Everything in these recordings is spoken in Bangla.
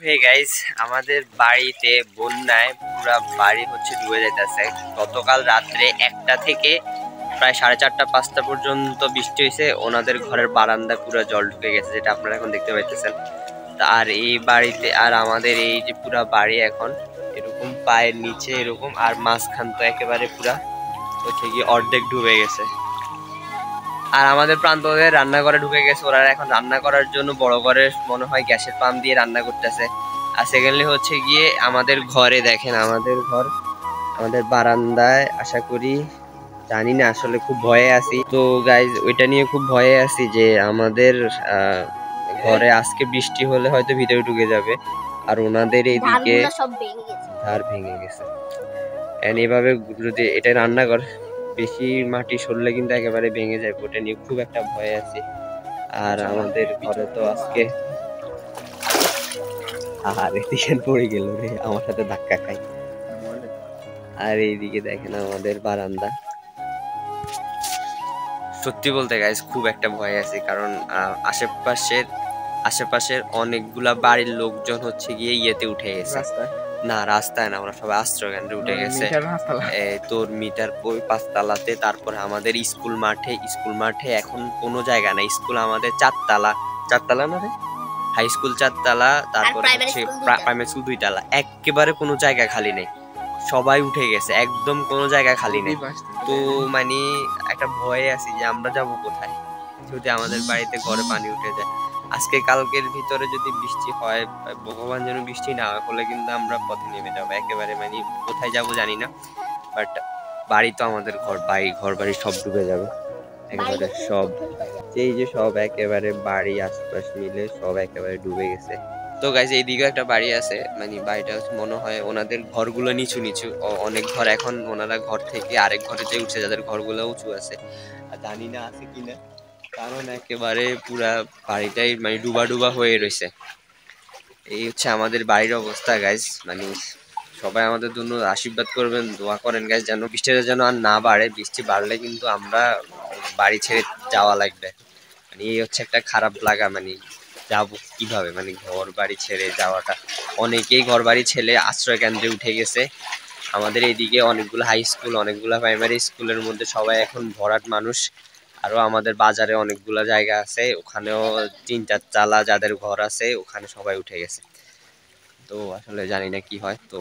হে গাইস, আমাদের বাড়িতে বন্যায় পুরা বাড়ি ডুবে যাইতেছে। গতকাল রাত্রে 1টা থেকে প্রায় 4:30-5টা পর্যন্ত বৃষ্টি হয়েছে। ওনাদের ঘরের বারান্দায় পুরো জল ঢুকে গেছে, যেটা আপনারা এখন দেখতে পাইতেছেন। আর এই বাড়িতে আর আমাদের এই যে পুরা বাড়ি এখন এরকম পায়ের নিচে এরকম, আর মাঝখান তো একেবারে পুরা গিয়ে অর্ধেক ডুবে গেছে। আর আমাদের প্রান্তদের রান্নাঘরে ঢুকে গেছে। ওরা এখন রান্না করার জন্য বড় ঘরে মনে হয় গ্যাসের পাম্প দিয়ে রান্না করতেছে। আর সেকেন্ডলি গিয়ে আমাদের ঘরে দেখেন, আমাদের ঘর আমাদের বারান্দায় আশা করি, জানি না আসলে, খুব ভয়ে আছি তো গাইজ। ওইটা নিয়ে খুব ভয়ে আছি যে আমাদের ঘরে আজকে বৃষ্টি হলে হয়তো ভিতরে ঢুকে যাবে। আর ওনাদের এইদিকে ধার ভেঙে গেছে। এভাবে যদি এটা রান্নাঘর, বেশি মাটি সরলে কিন্তু একেবারে ভেঙে যায়। ওটা নিয়ে খুব একটা ভয় আছে। আর আমাদের ঘরে তো আজকে এদিকে পড়ে গেল রে, আমার সাথে ধাক্কা খাই। আর এইদিকে দেখেন আমাদের বারান্দা। সত্যি বলতে গাইস খুব একটা ভয় আছে, কারণ আশেপাশের অনেকগুলা বাড়ির লোকজন গিয়ে ইয়েতে উঠে গেছে। না, রাস্তায় না, ওরা সবাই আশ্রয় কেন্দ্রে উঠে গেছে। তোর মিটার ওই 5 তলাতে। তারপরে আমাদের স্কুল মাঠে এখন কোনো জায়গা নাই। স্কুল আমাদের 4 তলা না রে, হাই স্কুল 4 তলা, তারপরে প্রাইমারি স্কুল 2 তলা। একেবারে কোনো জায়গা খালি নেই, সবাই উঠে গেছে, একদম কোনো জায়গা খালি নেই। তো মানে একটা ভয়ে আছি যে আমরা যাব কোথায় যদি আমাদের বাড়িতে ঘরে পানি উঠে যায়। আজকে কালকের ভিতরে যদি বৃষ্টি হয়, ভগবান যেন বৃষ্টি না হয়, হলে কিন্তু আমরা পথে নেমে যাবো একেবারে। মানে কোথায় যাব জানি না, বাট বাড়ি তো আমাদের ঘর বাড়ি সব ডুবে যাবে একেবারে সব। এই যে সব একেবারে বাড়ি আশপাশ মিলে সব একেবারে ডুবে গেছে। তো গাইজ এইদিকে একটা বাড়ি আছে, মানে বাড়িটা মনে হয় ওনাদের ঘরগুলো নিচু নিচু। অনেক ঘর এখন ওনারা ঘর থেকে আরেক ঘরে যে উঠছে, যাদের ঘরগুলো উঁচু আছে। আর জানি না আছে কিনা, কারণ একেবারে পুরা বাড়িটাই মানে ডুবা ডুবা হয়ে রয়েছে। এই আমাদের বাড়ির অবস্থা গাইজ। মানে সবাই আমাদের জন্য আশীর্বাদ করবেন, দোয়া করেন গাইজ, যেন বৃষ্টিটা যেন আর না বাড়ে। বৃষ্টি বাড়লে কিন্তু আমরা বাড়ি ছেড়ে যাওয়া লাগবে। মানে এই একটা খারাপ লাগা। মানে যাবো কিভাবে, মানে ঘর বাড়ি ছেড়ে যাওয়াটা। অনেকেই ঘর বাড়ি ছেড়ে আশ্রয় কেন্দ্রে উঠে গেছে। আমাদের এইদিকে অনেকগুলো হাই স্কুল, অনেকগুলো প্রাইমারি স্কুলের মধ্যে সবাই এখন ভরাট মানুষ। আরো আমাদের বাজারে অনেকগুলো জায়গা আছে, ওখানেও 3-4 তালা যাদের ঘর আছে ওখানে সবাই উঠে গেছে। তো আসলে জানি না কি হয়। তো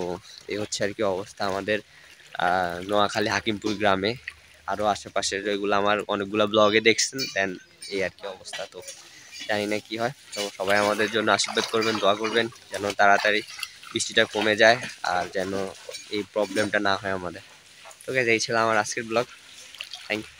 এই আর কি অবস্থা আমাদের নোয়াখালী হাকিমপুর গ্রামে। আরো আশেপাশের এগুলো আমার অনেকগুলো ব্লগে দেখছেন। দেন এই আর কি অবস্থা। তো জানি না কি হয়। তো সবাই আমাদের জন্য আশীর্বাদ করবেন, দোয়া করবেন যেন তাড়াতাড়ি বৃষ্টিটা কমে যায়, আর যেন এই প্রবলেমটা না হয় আমাদের। তো গাইস, এই ছিল আমার আজকের ব্লগ। Thank you.